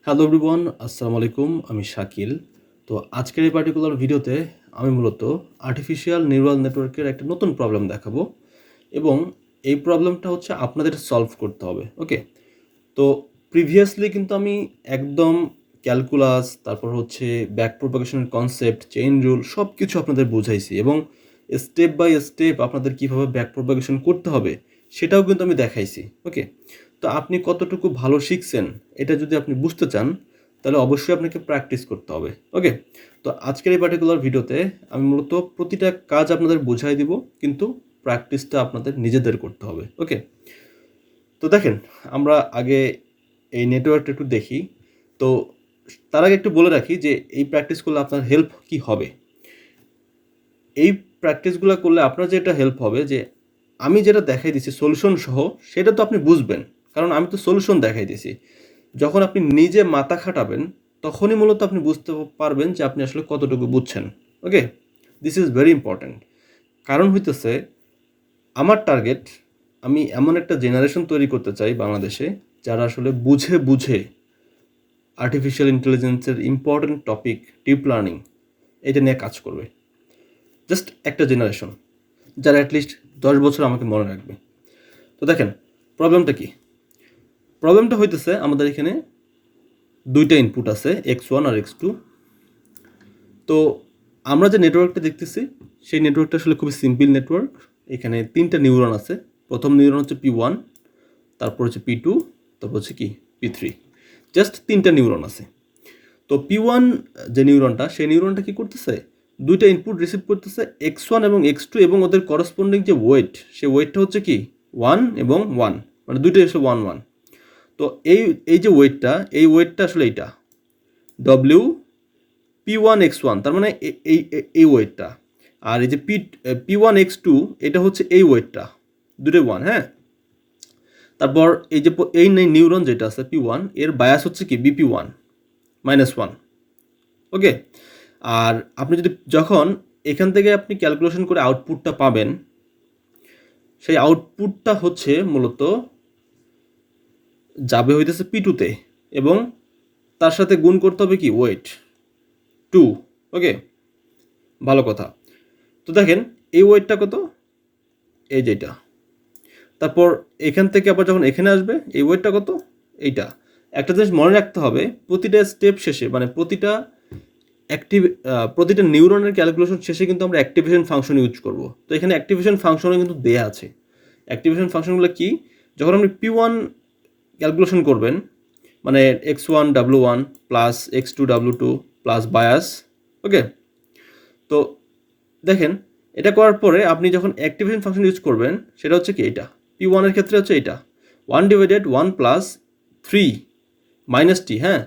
Hello everyone, আসসালামু আলাইকুম। আমি শাকিল। তো আজকের এই পার্টিকুলার ভিডিওতে আমি মূলত আর্টিফিশিয়াল নিউরাল নেটওয়ার্কের একটা নতুন প্রবলেম দেখাবো এবং এই প্রবলেমটা হচ্ছে আপনাদের সলভ করতে হবে। ওকে? তো প্রিভিয়াসলি কিন্তু আমি একদম ক্যালকুলাস, তারপর হচ্ছে ব্যাক প্রপাগেশনের কনসেপ্ট, চেইন রুল সব কিছু আপনাদের বুঝাইছি এবং স্টেপ বাই স্টেপ আপনাদের কীভাবে ব্যাক প্রপাগেশন করতে হবে সেটাও কিন্তু আমি দেখাইছি। ওকে? তো আপনি কতটুকু ভালো শিখছেন এটা যদি আপনি বুঝতে চান তাহলে অবশ্যই আপনাকে প্র্যাকটিস করতে হবে। ওকে? তো আজকের এই পার্টিকুলার ভিডিওতে আমি মূলত প্রতিটা কাজ আপনাদের বুঝাই দিব, কিন্তু প্র্যাকটিসটা আপনাদের নিজেদের করতে হবে। ওকে? তো দেখেন, আমরা আগে এই নেটওয়ার্কটা একটু দেখি। তো তার আগে একটু বলে রাখি যে এই প্র্যাকটিস করলে আপনার হেল্প কি হবে। এই প্র্যাকটিসগুলো করলে আপনার যেটা হেল্প হবে যে আমি যেটা দেখাই দিছি সলিউশন সহ, সেটা তো আপনি বুঝবেন, কারণ আমি তো সলিউশন দেখাই দিছি। যখন আপনি নিজে মাথা খাটাবেন তখনই মূলত আপনি বুঝতে পারবেন যে আপনি আসলে কতটুকু বুঝছেন। Okay? This is very important. কারণ হইতেছে আমার টার্গেট, আমি এমন একটা জেনারেশন তৈরি করতে চাই বাংলাদেশে যারা আসলে বুঝে বুঝে আর্টিফিশিয়াল ইন্টেলিজেন্সের ইম্পর্ট্যান্ট টপিক ডিপ লার্নিং এটা নিয়ে কাজ করবে। জাস্ট একটা জেনারেশন যারা অ্যাটলিস্ট 10 বছর আমাকে মনে রাখবে। তো দেখেন, প্রবলেমটা কি? প্রবলেমটা হইতেছে আমাদের এখানে দুইটা ইনপুট আছে, x1 আর x2। তো আমরা যে নেটওয়ার্কটা দেখতেছি সেই নেটওয়ার্কটা আসলে খুবই সিম্পল নেটওয়ার্ক। এখানে 3টা নিউরন আছে। প্রথম নিউরন হচ্ছে P1, তারপর হচ্ছে P2, তারপর হচ্ছে কি P3। জাস্ট 3টা নিউরন আছে। তো P1 যে নিউরনটা, সেই নিউরনটা কি করতেছে, দুইটা ইনপুট রিসিভ করতেছে, x1 এবং x2, এবং ওদের করসপন্ডিং যে ওয়েট, সেই ওয়েটটা হচ্ছে কি 1 এবং 1, মানে দুইটা এসে 1 1। তো এই এই যে ওয়েটটা, এই ওয়েটটা আসলে এইটা W P1 x1, তার মানে এই ওয়েটটা। আর এই যে P1 x2, এটা হচ্ছে এই ওয়েটটা, দুটোই 1। হ্যাঁ, তারপর এই যে এই নিউরন যেটা আছে P1, এর বায়াস হচ্ছে কি BP1 -1। ওকে? আর আপনি যদি যখন এখান থেকে আপনি ক্যালকুলেশন করে আউটপুটটা পাবেন, সেই আউটপুটটা হচ্ছে মূলত যাবে হইতেছে P2-তে, এবং তার সাথে গুণ করতে হবে কি ওয়েট 2। ওকে? ভালো কথা। তো দেখেন এই ওয়েটটা কত, এই যেটা। তারপর এখান থেকে আবার যখন এখানে আসবে এই ওয়েটটা কত, এইটা। একটা জিনিস মনে রাখতে হবে, প্রতিটা স্টেপ শেষে, মানে প্রতিটা নিউরনের ক্যালকুলেশন শেষে কিন্তু আমরা অ্যাক্টিভেশন ফাংশন ইউজ করব। তো এখানে অ্যাক্টিভেশন ফাংশনও কিন্তু দেয়া আছে। অ্যাক্টিভেশন ফাংশনগুলো কি? যখন আপনি P1 ক্যালকুলেশন করবেন, মানে x1 W1 plus x2 W2 plus bias. ওকে? তো দেখেন, এটা করার পরে আপনি যখন অ্যাক্টিভেশন ফাংশন ইউজ করবেন, সেটা হচ্ছে কি এটা P1 এর ক্ষেত্রে হচ্ছে এটা 1/1 প্লাস 3 মাইনাস টি। হ্যাঁ,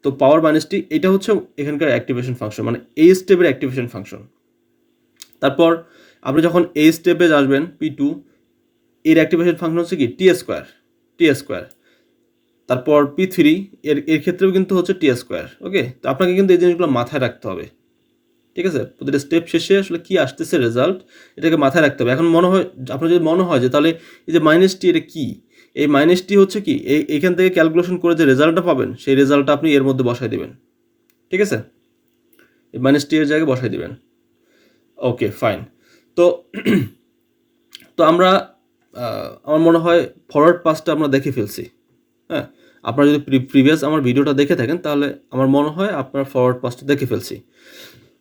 তো পাওয়ার মাইনাস টি, এটা হচ্ছে এখানকার অ্যাক্টিভেশন ফাংশন, মানে এই স্টেপের অ্যাক্টিভেশন ফাংশন। তারপর আপনি যখন এই স্টেপে আসবেন P2, এর অ্যাক্টিভেশন ফাংশন হচ্ছে কি টি স্কোয়ার। তারপর P3, এর ক্ষেত্রেও কিন্তু হচ্ছে টি স্কোয়ার। ওকে? তো আপনাকে কিন্তু এই জিনিসগুলো মাথায় রাখতে হবে। ঠিক আছে? প্রতিটা স্টেপ শেষে আসলে কি আসতেছে রেজাল্ট, এটাকে মাথায় রাখতে হবে। এখন মনে হয়, আপনার যদি মনে হয় যে তাহলে এই যে মাইনাস টি, এটা কি, এই মাইনাস টি হচ্ছে কি এইখান থেকে ক্যালকুলেশন করে যে রেজাল্টটা পাবেন, সেই রেজাল্টটা আপনি এর মধ্যে বসাই দেবেন। ঠিক আছে? এই মাইনাস টি এর জায়গায় বসাই দিবেন। ওকে, ফাইন। তো তো আমরা আমার মনে হয় ফরওয়ার্ড পাসটা আমরা দেখে ফেলছি। হ্যাঁ, আপনারা যদি প্রিভিয়াস আমার ভিডিওটা দেখে থাকেন তাহলে আমার মনে হয় আপনার ফরওয়ার্ড পাসটা দেখে ফেলছি।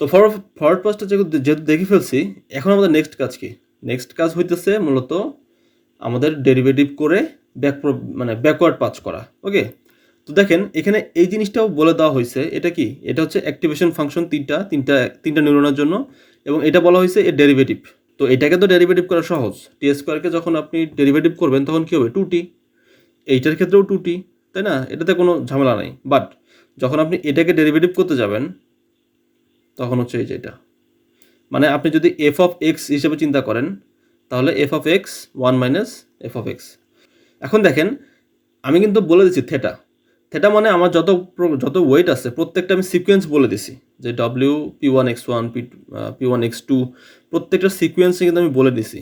তো ফরওয়ার্ড পাসটা যেহেতু দেখে ফেলছি, এখন আমাদের নেক্সট কাজ কি? নেক্সট কাজ হইতেছে মূলত আমাদের ডেরিভেটিভ করে মানে ব্যাকওয়ার্ড পাস করা। ওকে? তো দেখেন এখানে এই জিনিসটাও বলে দেওয়া হয়েছে, এটা কি, এটা হচ্ছে অ্যাক্টিভেশন ফাংশন তিনটা নিউরনের জন্য, এবং এটা বলা হয়েছে এর ডেরিভেটিভ। তো এটাকে তো ডেরিভেটিভ করা সহজ। টি স্কোয়ারকে যখন আপনি ডেরিভেটিভ করবেন তখন কী হবে, 2t। এইটার ক্ষেত্রেও 2t, তাই না? এটাতে কোনো ঝামেলা নাই। বাট যখন আপনি এটাকে ডেরিভেটিভ করতে যাবেন তখন হচ্ছে এই যে এটা, মানে আপনি যদি এফ অফ এক্স হিসেবে চিন্তা করেন তাহলে F of x 1 minus F of x. এখন দেখেন, আমি কিন্তু বলে দিচ্ছি থেটা। থেটা মানে আমার যত ওয়েট আছে প্রত্যেকটা আমি সিকোয়েন্স বলে দিছি, যে W P1 x1 P1 x2 প্রত্যেকটা সিকোয়েন্সে কিন্তু আমি বলে দিছি,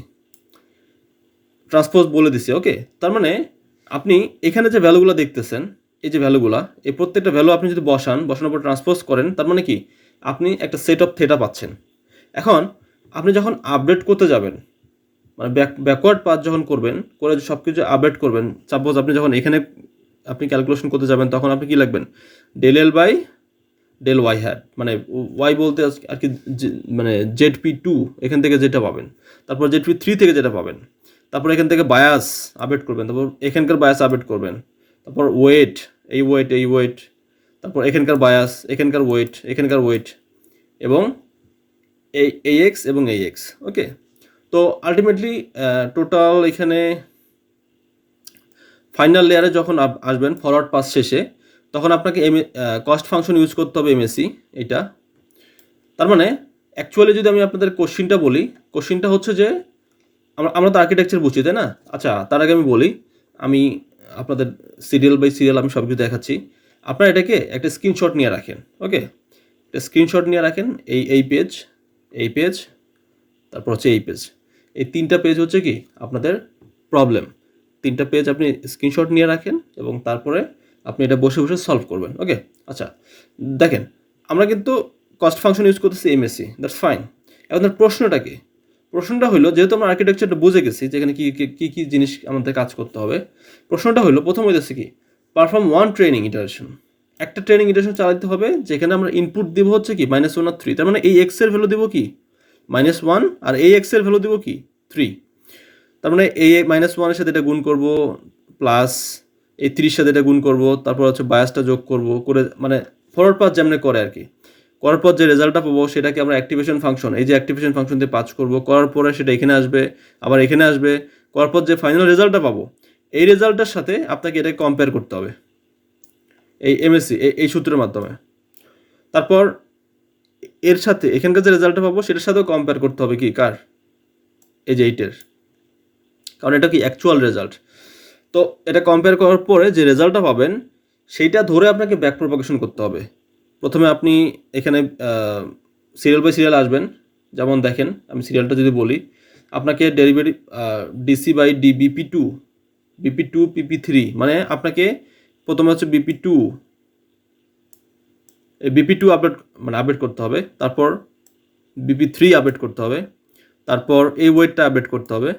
ট্রান্সপোজ বলে দিছি। ওকে? তার মানে আপনি এখানে যে ভ্যালুগুলো দেখতেছেন, এই যে ভ্যালুগুলা, এই প্রত্যেকটা ভ্যালু আপনি যদি বসানোর পর ট্রান্সপোজ করেন, তার মানে কি আপনি একটা সেট অফ থেটা পাচ্ছেন। এখন আপনি যখন আপডেট করতে যাবেন, মানে ব্যাকওয়ার্ড পাথ যখন করবেন, করে সব কিছু আপডেট করবেন, সাপোজ আপনি যখন এখানে আপনি ক্যালকুলেশন করতে যাবেন, তখন আপনি কি লিখবেন, del L by del Y hat, মানে ওয়াই বলতে আর কি মানে ZP2 এখান থেকে যেটা পাবেন, তারপর ZP3 থেকে যেটা পাবেন, তারপর এখান থেকে বায়াস আপডেট করবেন, তারপর এখানকার বায়াস আপডেট করবেন, তারপর ওয়েট, এই ওয়েট, তারপর এখানকার বায়াস, এখানকার ওয়েট এবং এই এক্স এবং এই এক্স। ওকে, তো আলটিমেটলি টোটাল এখানে ফাইনাল লেয়ারে যখন আসবেন ফরওয়ার্ড পাস শেষে, তখন আপনাকে কস্ট ফাংশন ইউজ করতে হবে, MSE এটা। তার মানে অ্যাকচুয়ালি যদি আমি আপনাদের কোশ্চিনটা বলি, কোশ্চিনটা হচ্ছে যে আমরা তো আর্কিটেকচার বুঝি, তাই না? আচ্ছা, তার আগে আমি বলি, আমি আপনাদের সিরিয়াল বাই সিরিয়াল আমি সব কিছু দেখাচ্ছি। আপনারা এটাকে একটা স্ক্রিনশট নিয়ে রাখেন। ওকে, একটা স্ক্রিনশট নিয়ে রাখেন, এই পেজ, তারপর হচ্ছে এই পেজ, এই 3টা পেজ হচ্ছে কি আপনাদের প্রবলেম। 3টা পেজ আপনি স্ক্রিনশট নিয়ে রাখেন এবং তারপরে আপনি এটা বসে বসে সলভ করবেন। ওকে, আচ্ছা দেখেন, আমরা কিন্তু কস্ট ফাংশন ইউজ করতেছি MSE, দ্যাটস ফাইন। এখন প্রশ্নটা কি? প্রশ্নটা হলো, যেহেতু আমরা আর্কিটেকচারটা বুঝে গেছি যেখানে কি জিনিস আমাদের কাজ করতে হবে, প্রশ্নটা হলো প্রথম হইতেছে কি, পারফর্ম ওয়ান ট্রেনিং ইটারেশন। একটা ট্রেনিং ইটারেশন চালাতে হবে যেখানে আমরা ইনপুট দিব হচ্ছে কি -1 আর 3, তার মানে এই এক্স এর ভ্যালু দিব কি -1 আর এই এক্স এর ভ্যালু দিব কি 3। তার মানে এই -1 এর সাথে এটা গুণ করব, প্লাস এই 30 সাথে এটা গুণ করব, তারপর হচ্ছে বায়াসটা যোগ করব, করে মানে ফরওয়ার্ড পাথ যেমনি করে আর কি। করার পর যে রেজাল্টটা পাবো সেটাকে আমরা অ্যাক্টিভেশন ফাংশন, এই যে অ্যাক্টিভেশন ফাংশন দিয়ে পাঁচ করব, করার পরে সেটা এখানে আসবে, আবার এখানে আসবে, করার পর যে ফাইনাল রেজাল্টটা পাবো, এই রেজাল্টটার সাথে আপনাকে এটা কম্পেয়ার করতে হবে এই MSE এই সূত্রের মাধ্যমে। তারপর এর সাথে এখানকার যে রেজাল্টটা পাবো সেটার সাথেও কম্পেয়ার করতে হবে কি কার, এই যে এইটের, কারণ এটা কি অ্যাকচুয়াল রেজাল্ট। তো এটা কম্পেয়ার করার পরে যে রেজাল্টটা পাবেন সেইটা ধরে আপনাকে ব্যাক প্রপাগেশন করতে হবে। প্রথমে আপনি এখানে সিরিয়াল বাই সিরিয়াল আসবেন। যেমন দেখেন, আমি সিরিয়ালটা যদি বলি, আপনাকে derivative DC by D BP2 PP3, মানে আপনাকে প্রথমে হচ্ছে BP2 আপডেট করতে হবে, তারপর BP3 আপডেট করতে হবে, তারপর এই ওয়েটটা আপডেট করতে হবে,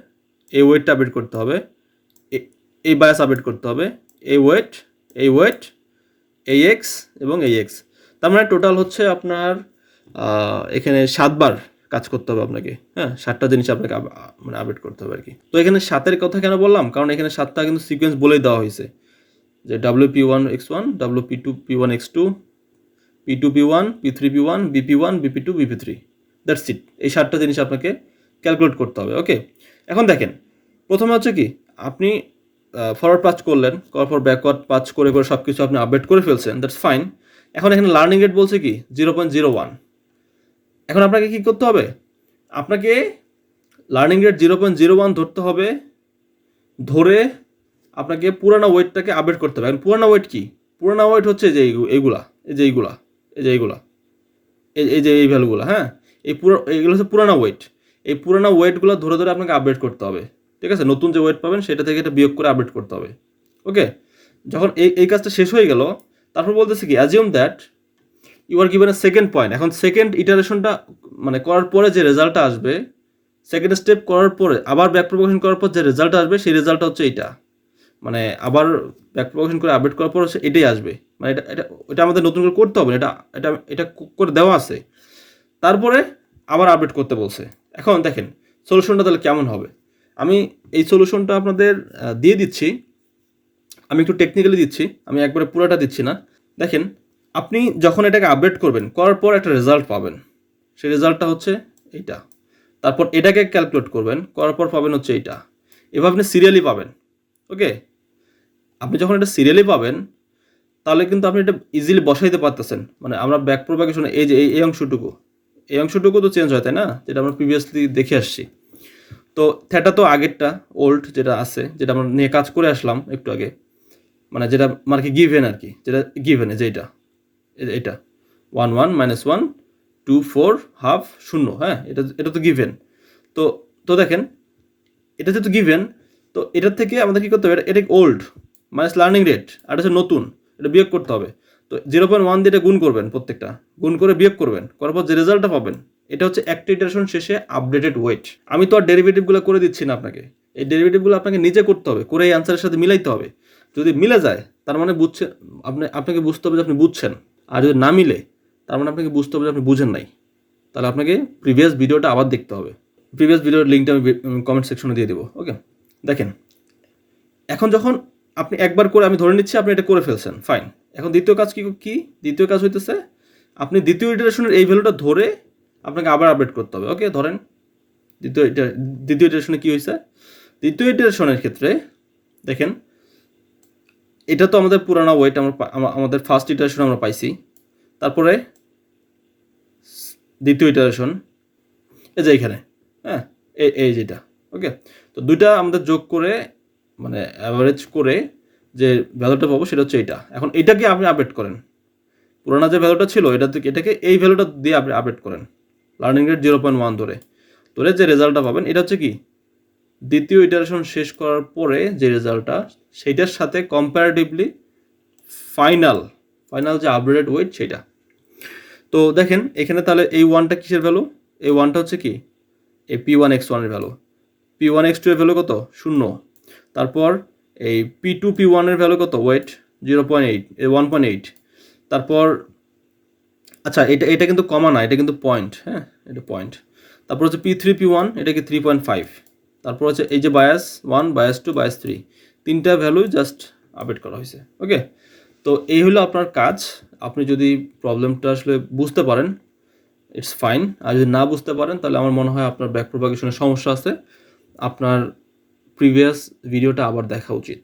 এই বায়াস আপডেট করতে হবে, এই ওয়েট, এই এক্স এবং এই এক্স। তার মানে টোটাল হচ্ছে আপনার এখানে 7বার কাজ করতে হবে আপনাকে। হ্যাঁ, 7টা জিনিস আপনাকে মানে আপডেট করতে হবে আর কি। তো এখানে 7-এর কথা কেন বললাম, কারণ এখানে 7টা কিন্তু সিকোয়েন্স বলেই দেওয়া হয়েছে, যে WP1X1, WP2P1X2, P2P1, P3P1, BP1, BP2, BP3, that's it. এই 7টা জিনিস আপনাকে ক্যালকুলেট করতে হবে। ওকে, এখন দেখেন, প্রথমে হচ্ছে কি আপনি ফরওয়ার্ড পাঁচ করলেন, করার পর ব্যাকওয়ার্ড পাঁচ করে সব কিছু আপনি আপডেট করে ফেলছেন, দ্যাটস ফাইন। এখন এখানে লার্নিং রেট বলছে কি 0.01। এখন আপনাকে কি করতে হবে, আপনাকে লার্নিং রেট 0.01 ধরতে হবে, ধরে আপনাকে পুরানো ওয়েটটাকে আপডেট করতে হবে। এখন পুরানো ওয়েট কি? পুরানো ওয়েট হচ্ছে যে এইগুলা, এই ভ্যালুগুলো। হ্যাঁ, এইগুলো হচ্ছে পুরানো ওয়েট। এই পুরানো ওয়েটগুলো ধরে ধরে আপনাকে আপডেট করতে হবে। ঠিক আছে, নতুন যে ওয়েট পাবেন সেটা থেকে এটা বিয়োগ করে আপডেট করতে হবে। ওকে, যখন এই কাজটা শেষ হয়ে গেল, তারপর বলতেছে কি assume that you are given a second point. এখন সেকেন্ড ইটারেশনটা মানে করার পরে যে রেজাল্টটা আসবে, সেকেন্ড স্টেপ করার পরে আবার ব্যাক প্রপাগেশন করার পর যে রেজাল্টটা আসবে, সেই রেজাল্টটা হচ্ছে এইটা। মানে আবার ব্যাক প্রপাগেশন করে আপডেট করার পর এটাই আসবে। মানে এটা আমাদের নতুন করে করতে হবে না, এটা করে দেওয়া আছে। তারপরে আবার আপডেট করতে বলছে। এখন দেখেন সলিউশনটা তাহলে কেমন হবে। আমি এই সলিউশনটা আপনাদের দিয়ে দিচ্ছি, আমি একটু টেকনিক্যালি দিচ্ছি, আমি একবারে পুরোটা দিচ্ছি না। দেখেন, আপনি যখন এটাকে আপডেট করবেন, করার পর একটা রেজাল্ট পাবেন, সেই রেজাল্টটা হচ্ছে এইটা। তারপর এটাকে ক্যালকুলেট করবেন, করার পর পাবেন হচ্ছে এইটা। এভাবে আপনি সিরিয়ালি পাবেন। ওকে, আপনি যখন এটা সিরিয়ালি পাবেন, তাহলে কিন্তু আপনি এটা ইজিলি বসাইতে পারতেছেন। মানে আমরা ব্যাক প্রপাগেশনে এই যে এই অংশটুকু তো চেঞ্জ হয়, তাই না, যেটা আমরা প্রিভিয়াসলি দেখে আসছি। তো থ্যাটা তো আগেরটা ওল্ড যেটা আছে, যেটা আমরা নিয়ে কাজ করে আসলাম একটু আগে, মানে যেটা মানে কি গিভেন আর কি, যেটা গিভেন যে এটা 1 1 -1 2 4 হাফ 0। হ্যাঁ, এটা তো গিভেন। তো দেখেন, এটা যেহেতু গিভেন, তো এটার থেকে আমাদের কি করতে হবে, এটা ওল্ড মাইনাস লার্নিং রেট, আর হচ্ছে নতুন এটা বিয়োগ করতে হবে। তো 0.1 দিয়ে এটা গুণ করবেন, প্রত্যেকটা গুণ করে বিয়োগ করবেন, করার পর যে রেজাল্টটা পাবেন এটা হচ্ছে একটা ইটারেশন শেষে আপডেটেড ওয়েট। আমি তো আর ডেরিভেটিভগুলো করে দিচ্ছি না আপনাকে, এই ডেরিভেটিভগুলো আপনাকে নিজে করতে হবে, করে এই অ্যান্সারের সাথে মিলাইতে হবে। যদি মিলে যায় তার মানে বুঝছেন, আপনাকে বুঝতে হবে যে আপনি বুঝছেন, আর যদি না মিলে তার মানে আপনাকে বুঝতে হবে যে আপনি বুঝেন নাই। তাহলে আপনাকে প্রিভিয়াস ভিডিওটা আবার দেখতে হবে। প্রিভিয়াস ভিডিওর লিঙ্কটা আমি কমেন্ট সেকশনে দিয়ে দেবো। ওকে, দেখেন এখন যখন আপনি একবার করে, আমি ধরে নিচ্ছি আপনি এটা করে ফেলছেন, ফাইন। এখন দ্বিতীয় কাজ কি? দ্বিতীয় কাজ হইতেছে আপনি দ্বিতীয় ইটারেশনের এই ভ্যালুটা ধরে আপনাকে আবার আপডেট করতে হবে। ওকে, ধরেন দ্বিতীয় ইটারেশনে কি হয়েছে? দ্বিতীয় ইটারেশনের ক্ষেত্রে দেখেন এটা তো আমাদের পুরানো ওয়েট, আমাদের ফার্স্ট ইটারেশন আমরা পাইছি। তারপরে দ্বিতীয় ইটারেশন এই যে এইখানে, হ্যাঁ এই যেটা। ওকে, তো দুইটা আমাদের যোগ করে মানে অ্যাভারেজ করে যে ভ্যালুটা পাবো সেটা হচ্ছে এটা। এখন এটাকে আপনি আপডেট করেন, পুরোনো যে ভ্যালুটা ছিল এটাকে এই ভ্যালুটা দিয়ে আপনি আপডেট করেন, লার্নিং রেট 0.1 ধরে যে রেজাল্টটা পাবেন এটা হচ্ছে কি দ্বিতীয় ইটারেশন শেষ করার পরে যে রেজাল্টটা, সেইটার সাথে কম্পারেটিভলি ফাইনাল যে আপডেটেড ওয়েট সেটা। তো দেখেন এখানে তাহলে এই ওয়ানটা কিসের ভ্যালু? এই ওয়ানটা হচ্ছে কি এই P1X1 এর ভ্যালু। P1X2 এর ভ্যালু কত? 0। তারপর এই P2P1 এর ভ্যালু কত? ওয়েট 0.8, 1.8। তারপর আচ্ছা এটা কিন্তু কমা না, এটা কিন্তু পয়েন্ট, হ্যাঁ এটা পয়েন্ট। তারপর হচ্ছে P3P1, এটা কি 3.5। তারপর হচ্ছে এই যে বায়াস 1, বায়াস 2, বায়াস 3, তিনটা ভ্যালু জাস্ট আপডেট করা হয়েছে। ওকে, তো এই হলো আপনার কাজ। আপনি যদি প্রবলেমটা আসলে বুঝতে পারেন ইটস ফাইন, আর যদি না বুঝতে পারেন তাহলে আমার মনে হয় আপনার ব্যাক প্রপাগেশনের সমস্যা আছে, আপনার প্রিভিয়াস ভিডিওটা আবার দেখা উচিত।